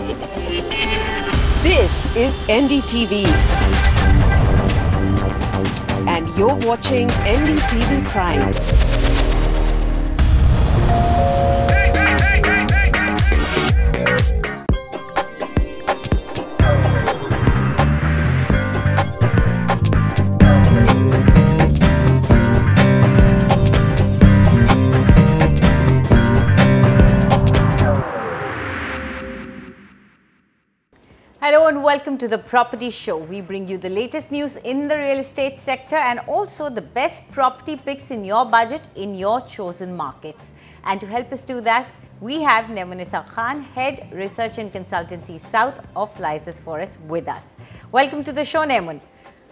This is NDTV. And you're watching NDTV Prime. Hello and welcome to the Property Show. We bring you the latest news in the real estate sector and also the best property picks in your budget in your chosen markets. And to help us do that, we have Nemunisa Khan, Head Research and Consultancy South of Lysis Forest with us. Welcome to the show, Nemun.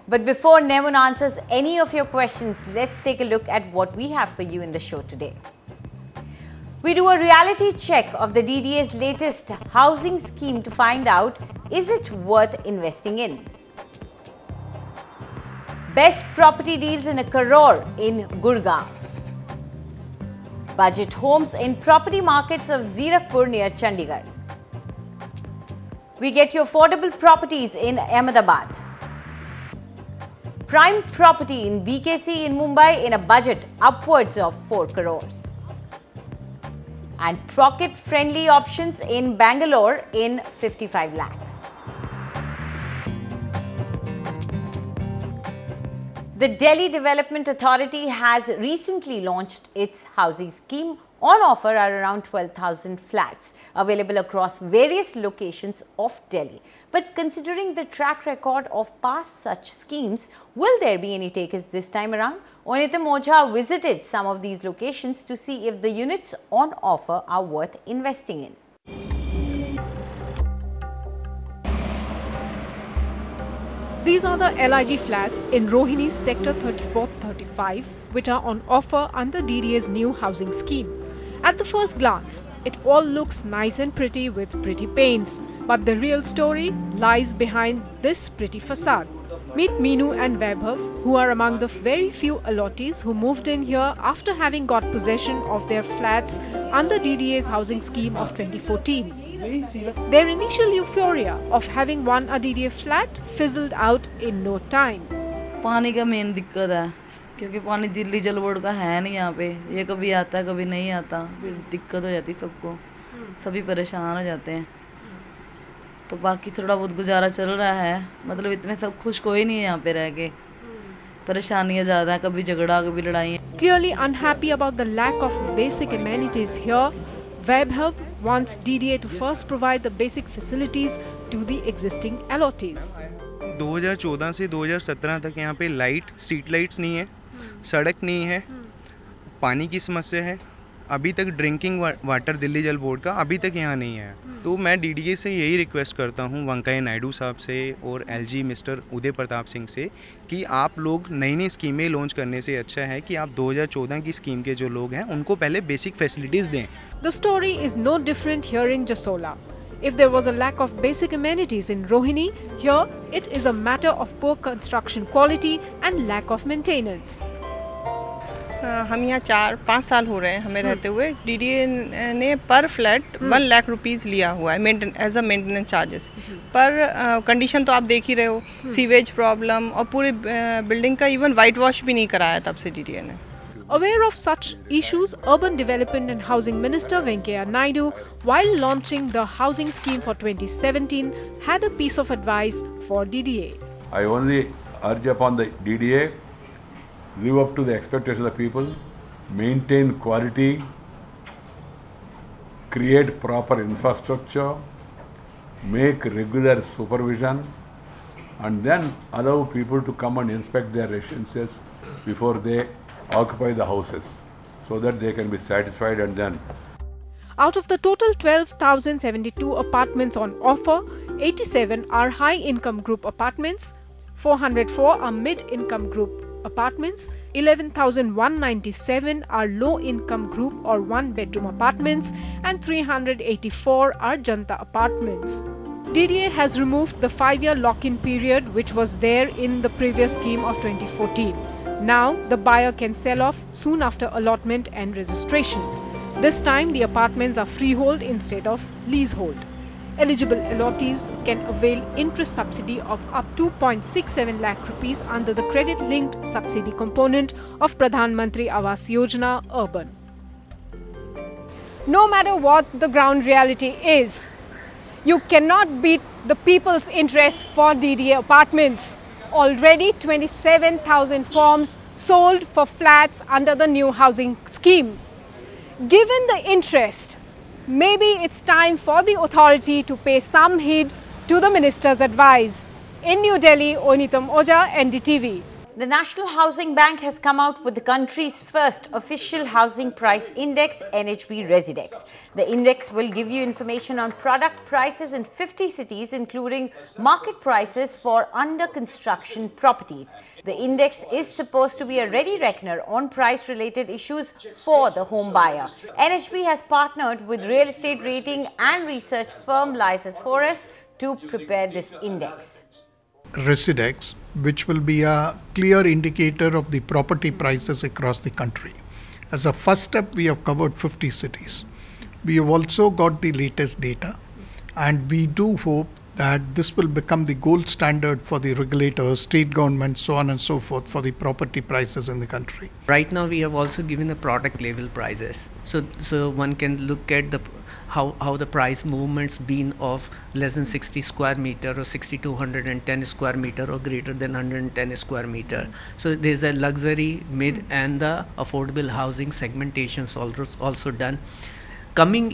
But before Nemun answers any of your questions, let's take a look at what we have for you in the show today. We do a reality check of the DDA's latest housing scheme to find out, is it worth investing in? Best property deals in a crore in Gurugram. Budget homes in property markets of Zirakpur near Chandigarh. We get you affordable properties in Ahmedabad. Prime property in BKC in Mumbai in a budget upwards of 4 crores. And pocket-friendly options in Bangalore in 55 lakhs. The Delhi Development Authority has recently launched its housing scheme. On offer are around 12,000 flats available across various locations of Delhi. But considering the track record of past such schemes, will there be any takers this time around? Onitam Ojha visited some of these locations to see if the units on offer are worth investing in. These are the LIG flats in Rohini's Sector 34-35, which are on offer under DDA's new housing scheme. At the first glance, it all looks nice and pretty with pretty paints. But the real story lies behind this pretty facade. Meet Meenu and Vaibhav, who are among the very few allottees who moved in here after having got possession of their flats under DDA's housing scheme of 2014. Their initial euphoria of having won a DDA flat fizzled out in no time. पानी का main दिक्कत है क्योंकि पानी दिल्ली जल board का है नहीं यहाँ पे, ये कभी आता है कभी नहीं आता, फिर दिक्कत हो जाती सबको, सभी परेशान हो जाते हैं। तो बाकी थोड़ा बहुत गुजारा चल रहा है, मतलब इतने सब खुश कोई नहीं है यहाँ पे रह के, परेशानियाँ ज़्यादा हैं, कभी झगड़ा कभी लड़ाई। Clearly unhappy about the lack of basic amenities here, Vaibhav wants DDA to first provide the basic facilities to the existing allottees. 2014 से 2017 तक यहाँ पे स्ट्रीट लाइट्स नहीं है, सड़क नहीं है, पानी की समस्या है, अभी तक ड्रिंकिंग वाटर दिल्ली जल बोर्ड का अभी तक यहाँ नहीं है। तो मैं डीडीए से यही रिक्वेस्ट करता हूँ वेंकैया नायडू साहब से और एलजी मिस्टर उदय प्रताप सिंह से कि आप लोग नई नई स्कीमें लॉन्च करने से अच्छा है कि आप 2014 की स्कीम के जो लोग हैं उनको पहले बेसिक फैसिलिटीज़ दें। The story is no different here in Jasola. If there was a lack of basic amenities in Rohini, here it is a matter of poor construction quality and lack of maintenance. हम यहाँ 4-5 साल हो रहे हैं हमें रहते हुए। DDA ने पर फ्लैट 1 लाख रुपीज़ लिया हुआ है एज अ मेंटेनेंस चार्जेस। पर कंडीशन तो आप देख ही रहे हो, सीवेज प्रॉब्लम और पूरे बिल्डिंग का इवन वाइट वॉश भी नहीं कराया तब से डीडीए ने। Aware of such issues, Urban Development and Housing Minister Venkaiah Naidu, while launching the housing scheme for 2017, had a piece of advice for DDA. I only urge upon the DDA, live up to the expectations of the people, maintain quality, create proper infrastructure, make regular supervision, and then allow people to come and inspect their residences before they occupy the houses, so that they can be satisfied. And then out of the total 12,072 apartments on offer, 87 are high-income group apartments, 404 are mid-income group apartments, 11,197 are low-income group or one-bedroom apartments, and 384 are Janta apartments. DDA has removed the 5-year lock-in period which was there in the previous scheme of 2014. Now, the buyer can sell off soon after allotment and registration. This time, the apartments are freehold instead of leasehold. Eligible allottees can avail interest subsidy of up to 2.67 lakh rupees under the credit-linked subsidy component of Pradhan Mantri Awas Yojana Urban. No matter what the ground reality is, you cannot beat the people's interest for DDA apartments. Already 27,000 forms sold for flats under the new housing scheme. Given the interest, maybe it's time for the authority to pay some heed to the minister's advice. In New Delhi, Onitam Oja, NDTV. The National Housing Bank has come out with the country's first official housing price index, NHB Residex. The index will give you information on product prices in 50 cities, including market prices for under construction properties. The index is supposed to be a ready reckoner on price-related issues for the home buyer. NHB has partnered with real estate rating and research firm Lysis Forest to prepare this index. Residex, which will be a clear indicator of the property prices across the country. As a first step, we have covered 50 cities. We have also got the latest data, and we do hope that this will become the gold standard for the regulators, state governments, so on and so forth, for the property prices in the country. Right now we have also given the product level prices, so one can look at the how the price movements been of less than 60 square meter or 6210 square meter or greater than 110 square meter. So there's a luxury, mid and the affordable housing segmentations also done. Coming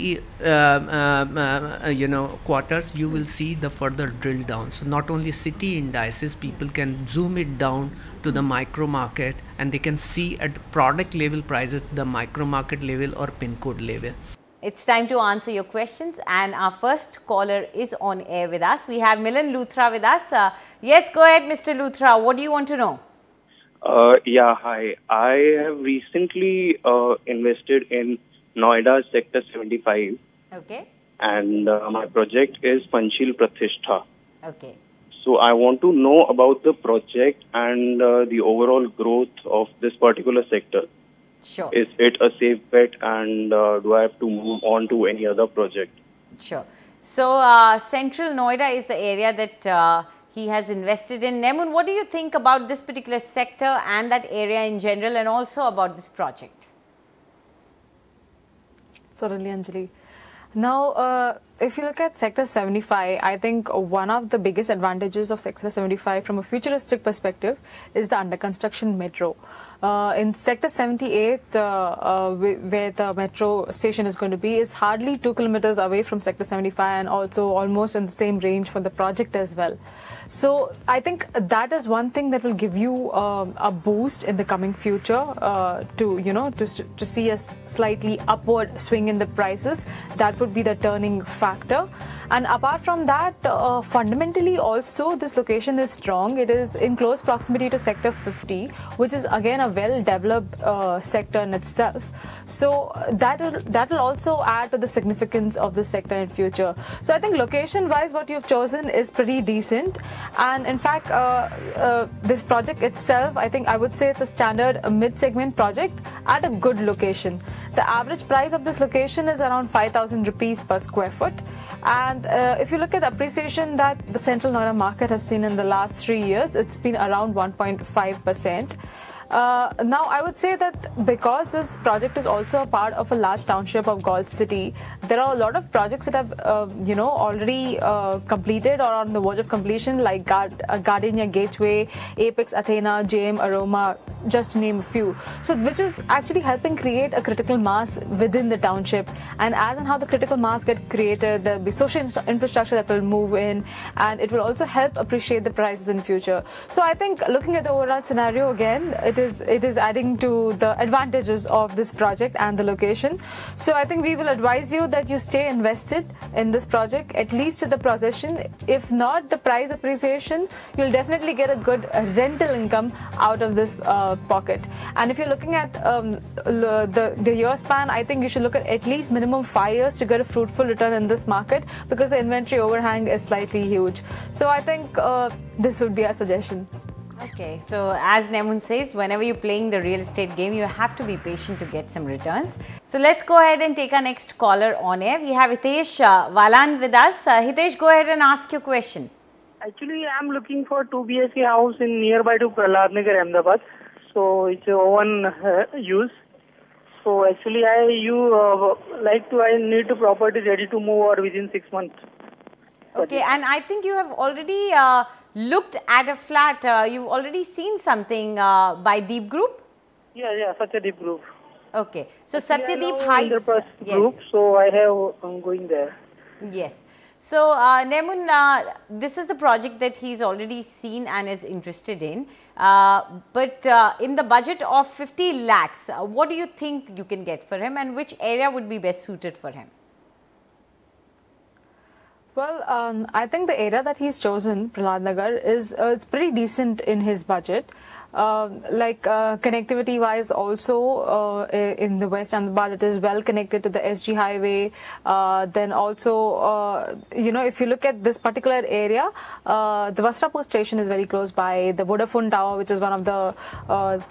quarters, you will see the further drill down. So not only city indices, people can zoom it down to the micro market, and they can see at product level prices, the micro market level or pin code level. It's time to answer your questions, and our first caller is on air with us. We have Milan Luthra with us. Yes, go ahead, Mr. Luthra. What do you want to know? Yeah, hi. I have recently invested in Noida Sector 75. Okay. And my project is Panchil Pratishtha. Okay. So I want to know about the project and the overall growth of this particular sector. Sure. Is it a safe bet, and do I have to move on to any other project? Sure. So Central Noida is the area that he has invested in. Nemun, what do you think about this particular sector and that area in general, and also about this project? Certainly, Anjali. Now, if you look at Sector 75, I think one of the biggest advantages of Sector 75 from a futuristic perspective is the under construction metro. In Sector 78, where the metro station is going to be, is hardly 2 kilometers away from Sector 75, and also almost in the same range for the project as well. So I think that is one thing that will give you a boost in the coming future to see a slightly upward swing in the prices. That would be the turning factor. And apart from that, fundamentally also this location is strong. It is in close proximity to Sector 50, which is again a well-developed sector in itself. So that will also add to the significance of this sector in future. So I think location-wise, what you've chosen is pretty decent. And in fact, this project itself, I would say it's a standard mid-segment project at a good location. The average price of this location is around 5,000 rupees per square foot. And if you look at the appreciation that the Central Noida market has seen in the last 3 years, it's been around 1.5%. Now, I would say that because this project is also a part of a large township of Gold City, there are a lot of projects that have, already completed or on the verge of completion, like Gardenia Gateway, Apex Athena, JM Aroma, just to name a few. So, which is actually helping create a critical mass within the township. And as and how the critical mass get created, there will be social infrastructure that will move in, and it will also help appreciate the prices in future. So, I think looking at the overall scenario again, it is adding to the advantages of this project and the location. So I think we will advise you that you stay invested in this project, at least to the possession. If not the price appreciation, you'll definitely get a good rental income out of this pocket. And if you're looking at the year span, I think you should look at least minimum 5 years to get a fruitful return in this market, because the inventory overhang is slightly huge. So I think this would be a suggestion. Okay, so as Nemun says, whenever you're playing the real estate game, you have to be patient to get some returns. So let's go ahead and take our next caller on air. We have Hitesh Valand with us. Hitesh, go ahead and ask your question. Actually, I'm looking for 2 BHK house in nearby to Praladnagar, Ahmedabad. So it's a one use. So actually, I need to property ready to move or within 6 months. Okay, and I think you have already looked at a flat. You've already seen something by Deep Group? Yeah, such a Deep Group. Okay, so Actually, Satyadeep Heights. Yes. Group, so I have, I'm going there. Yes. So, Nemun, this is the project that he's already seen and is interested in. But in the budget of 50 lakhs, what do you think you can get for him and which area would be best suited for him? Well, I think the area that he's chosen, Praladnagar, is it's pretty decent in his budget. Connectivity wise also in the West Ahmedabad it is well connected to the SG highway. Then also if you look at this particular area, the Zirakpur station is very close by. The Vodafone Tower, which is one of the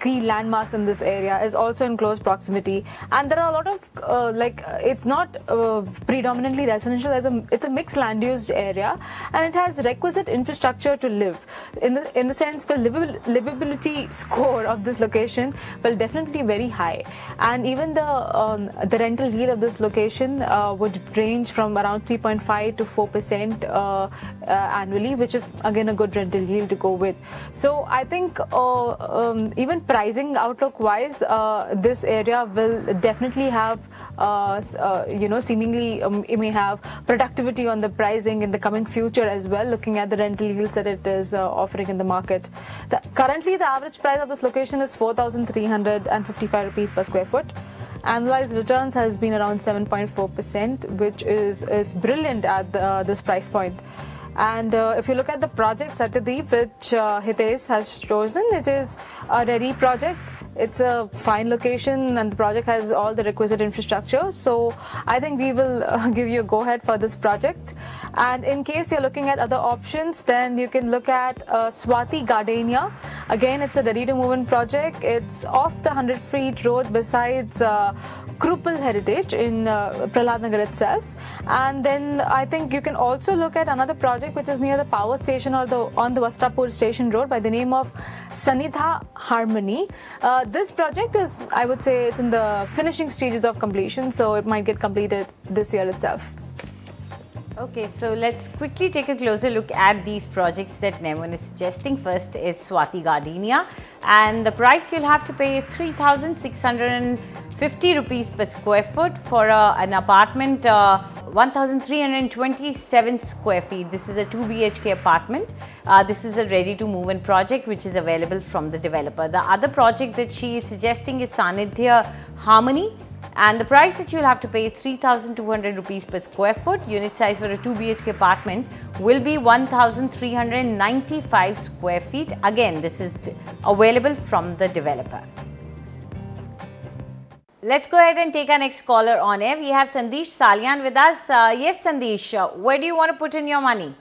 key landmarks in this area, is also in close proximity. And there are a lot of it's not predominantly residential, it's a mixed land used area, and it has requisite infrastructure to live. In the sense, the livability score of this location will definitely very high, and even the rental yield of this location would range from around 3.5 to 4% annually, which is again a good rental yield to go with. So I think even pricing outlook wise, this area will definitely have seemingly it may have productivity on the pricing in the coming future as well, looking at the rental yields that it is offering in the market. Currently the average price of this location is 4,355 rupees per square foot. Annualized returns has been around 7.4%, which is brilliant at this price point. And if you look at the project Satyadeep, which Hitesh has chosen, it is a ready project. It's a fine location and the project has all the requisite infrastructure. So I think we will give you a go ahead for this project. And in case you're looking at other options, then you can look at Swati Gardenia. Again, it's a ready to move in project. It's off the 100 feet road besides Krupal Heritage in Praladnagar itself. And then I think you can also look at another project which is near the power station or on the Zirakpur station road by the name of Sanidha Harmony. This project is, I would say, it's in the finishing stages of completion, so it might get completed this year itself. Okay, so let's quickly take a closer look at these projects that Nemun is suggesting. First is Swati Gardenia, and the price you'll have to pay is 3,650 rupees per square foot for an apartment, 1,327 square feet. This is a 2 BHK apartment. This is a ready to move in project which is available from the developer. The other project that she is suggesting is Sanidha Harmony. And the price that you'll have to pay is 3,200 rupees per square foot. Unit size for a 2 BHK apartment will be 1,395 square feet. Again, this is available from the developer. Let's go ahead and take our next caller on air. We have Sandesh Salyan with us. Yes, Sandesh, where do you want to put in your money?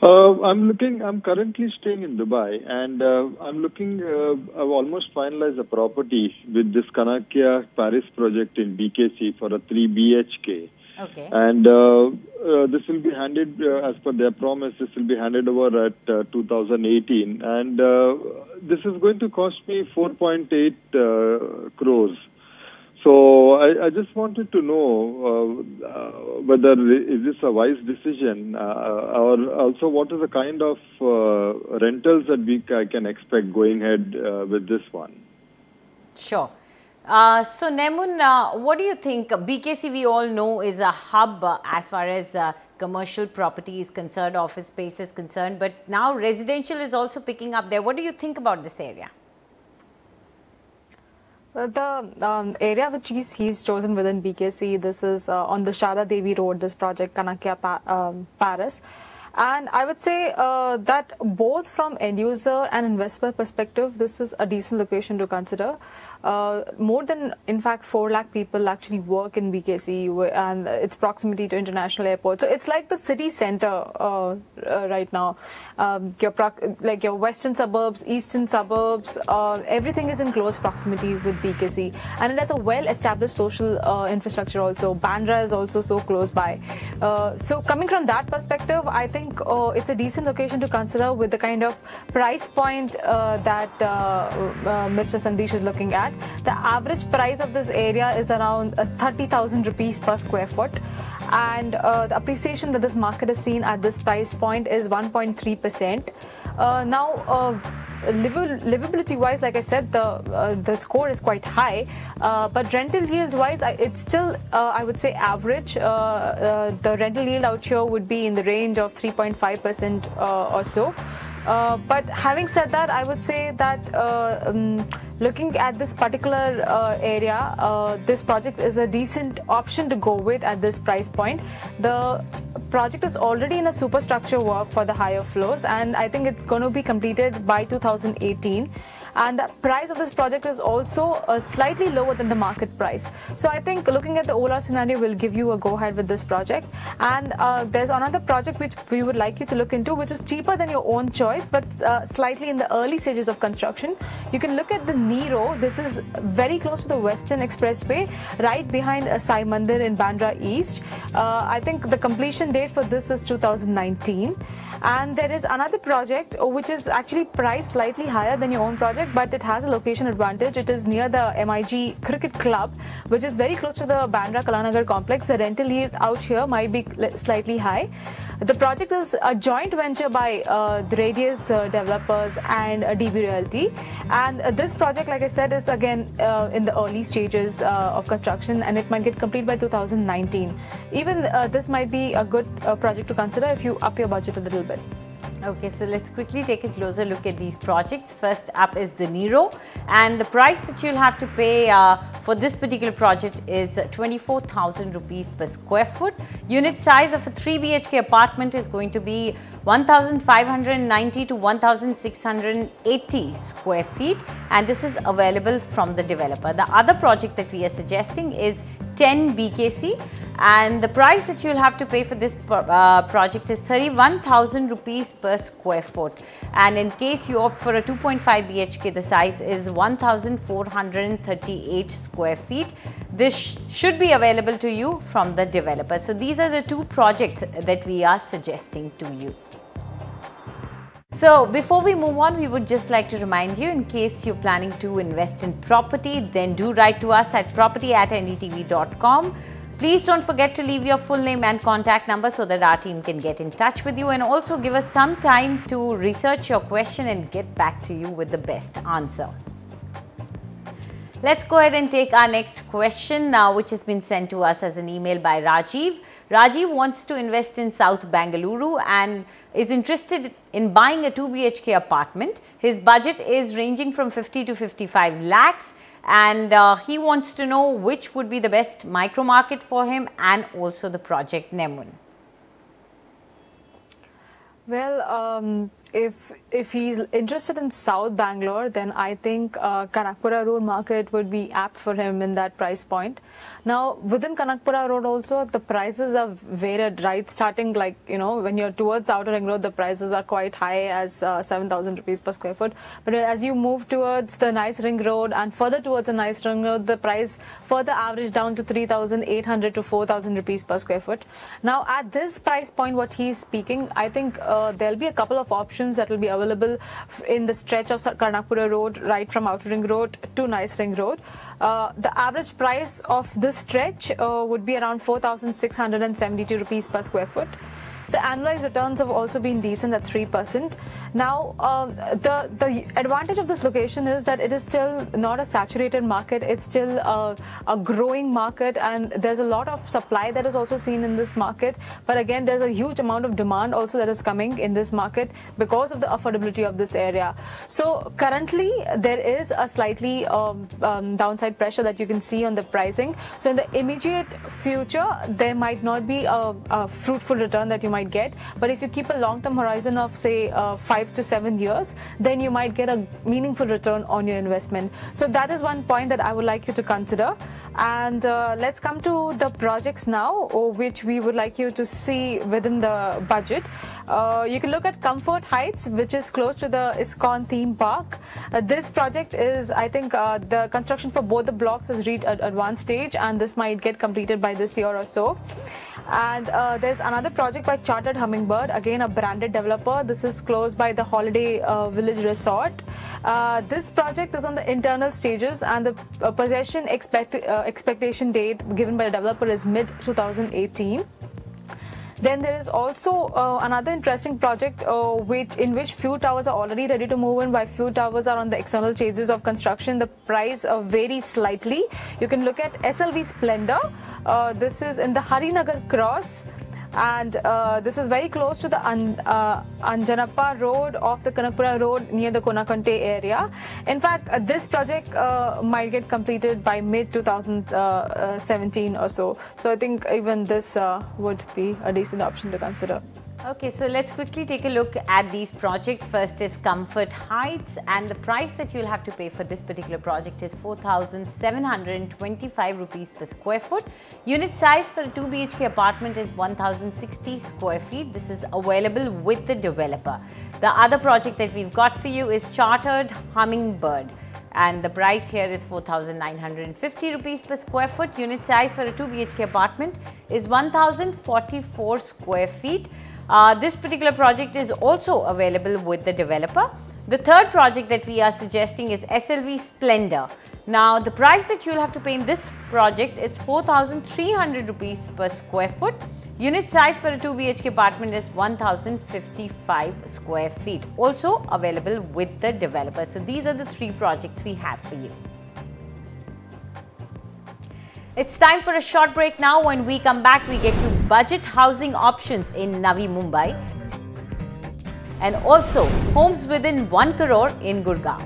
I'm currently staying in Dubai, and I'm looking, I've almost finalized a property with this Kanakya Paris project in BKC for a 3 BHK. Okay. And this will be handed, as per their promise, this will be handed over at 2018. And this is going to cost me 4.8 crores. So I just wanted to know whether is this a wise decision, or also what is the kind of rentals that I can expect going ahead with this one. Sure. So Nemun, what do you think? BKC we all know is a hub as far as commercial property is concerned, office space is concerned, but now residential is also picking up there. What do you think about this area? The area which he's chosen within BKC, this is on the Shada Devi Road, this project Kanakya Paris. And I would say that both from end user and investor perspective, this is a decent location to consider. More than, in fact, 4 lakh people actually work in BKC and its proximity to international airport. So it's like the city center right now. Your western suburbs, eastern suburbs, everything is in close proximity with BKC. And it has a well-established social infrastructure also. Bandra is also so close by. So coming from that perspective, I think it's a decent location to consider with the kind of price point that Mr. Sandesh is looking at. The average price of this area is around 30,000 rupees per square foot, and the appreciation that this market has seen at this price point is 1.3%. Now, livability wise, like I said, the score is quite high, but rental yield wise, it's still I would say average. The rental yield out here would be in the range of 3.5% or so. But having said that, I would say that looking at this particular area, this project is a decent option to go with at this price point. The project is already in a superstructure work for the higher floors, and I think it's going to be completed by 2018. And the price of this project is also slightly lower than the market price. So I think looking at the overall scenario will give you a go-ahead with this project. And there's another project which we would like you to look into, which is cheaper than your own choice, but slightly in the early stages of construction. You can look at the Nero. This is very close to the Western Expressway, right behind Sai Mandir in Bandra East. I think the completion date for this is 2019. And there is another project which is actually priced slightly higher than your own project, but it has a location advantage. It is near the MIG Cricket Club, which is very close to the Bandra Kalanagar complex. The rental yield out here might be slightly high. The project is a joint venture by the Radius developers and DB Realty. And this project, like I said, is again in the early stages of construction, and it might get complete by 2019. Even this might be a good project to consider if you up your budget a little bit. Okay, so let's quickly take a closer look at these projects. First up is the Nero, and the price that you'll have to pay for this particular project is 24,000 rupees per square foot. Unit size of a 3 BHK apartment is going to be 1,590 to 1,680 square feet, and this is available from the developer. The other project that we are suggesting is 10 BKC, and the price that you'll have to pay for this project is 31,000 rupees per square foot. And in case you opt for a 2.5 BHK, the size is 1,438 square feet. This should be available to you from the developer. So these are the 2 projects that we are suggesting to you. So before we move on, we would just like to remind you, in case you're planning to invest in property, then do write to us at property@ndtv.com. Please don't forget to leave your full name and contact number so that our team can get in touch with you, and also give us some time to research your question and get back to you with the best answer. Let's go ahead and take our next question now, which has been sent to us as an email by Rajiv. Rajiv wants to invest in South Bengaluru and is interested in buying a 2 BHK apartment. His budget is ranging from 50 to 55 lakhs. And he wants to know which would be the best micro market for him, and also the project Nemun. Well, if he's interested in South Bangalore, then I think Kanakpura Road market would be apt for him in that price point. Now, within Kanakpura Road also, the prices are varied, right? Starting like, you know, when you're towards Outer Ring Road, the prices are quite high as 7,000 rupees per square foot. But as you move towards the Nice Ring Road and further towards the Nice Ring Road, the price further average down to 3,800 to 4,000 rupees per square foot. Now, at this price point, what he's speaking, I think there'll be a couple of options that will be available in the stretch of Kanakpura Road, right from Outer Ring Road to Nice Ring Road. The average price of this stretch would be around 4,672 rupees per square foot. The annualized returns have also been decent at 3%. Now, the advantage of this location is that it is still not a saturated market. It's still a growing market, and there's a lot of supply that is also seen in this market. But again, there's a huge amount of demand also that is coming in this market because of the affordability of this area. So currently, there is a slightly downside pressure that you can see on the pricing. So in the immediate future, there might not be a fruitful return that you might get. But if you keep a long-term horizon of say 5 to 7 years, then you might get a meaningful return on your investment. So that is one point that I would like you to consider. And let's come to the projects now, which we would like you to see within the budget. You can look at Comfort Heights, which is close to the ISKCON theme park. This project is, I think, the construction for both the blocks has reached an advanced stage, and this might get completed by this year or so. And there's another project by Chartered Hummingbird, again a branded developer. This is close by the Holiday Village Resort. This project is on the internal stages, and the possession expectation date given by the developer is mid-2018. Then there is also another interesting project in which few towers are already ready to move in, while few towers are on the external stages of construction. The price varies slightly. You can look at SLV Splendor. This is in the Harinagar Cross, and this is very close to the Anjanappa Road off the Kanakpura Road near the Konakante area. In fact, this project might get completed by mid-2017 or so. So I think even this would be a decent option to consider. Okay, so let's quickly take a look at these projects. First is Comfort Heights, and the price that you'll have to pay for this particular project is 4,725 rupees per square foot. Unit size for a 2 BHK apartment is 1,060 square feet. This is available with the developer. The other project that we've got for you is Chartered Hummingbird, and the price here is 4,950 rupees per square foot. Unit size for a 2 BHK apartment is 1,044 square feet. This particular project is also available with the developer. The third project that we are suggesting is SLV Splendor. Now, the price that you'll have to pay in this project is 4,300 rupees per square foot. Unit size for a 2 BHK apartment is 1,055 square feet. Also available with the developer. So these are the three projects we have for you. It's time for a short break now. When we come back, we get you budget housing options in Navi Mumbai and also homes within 1 crore in Gurugram.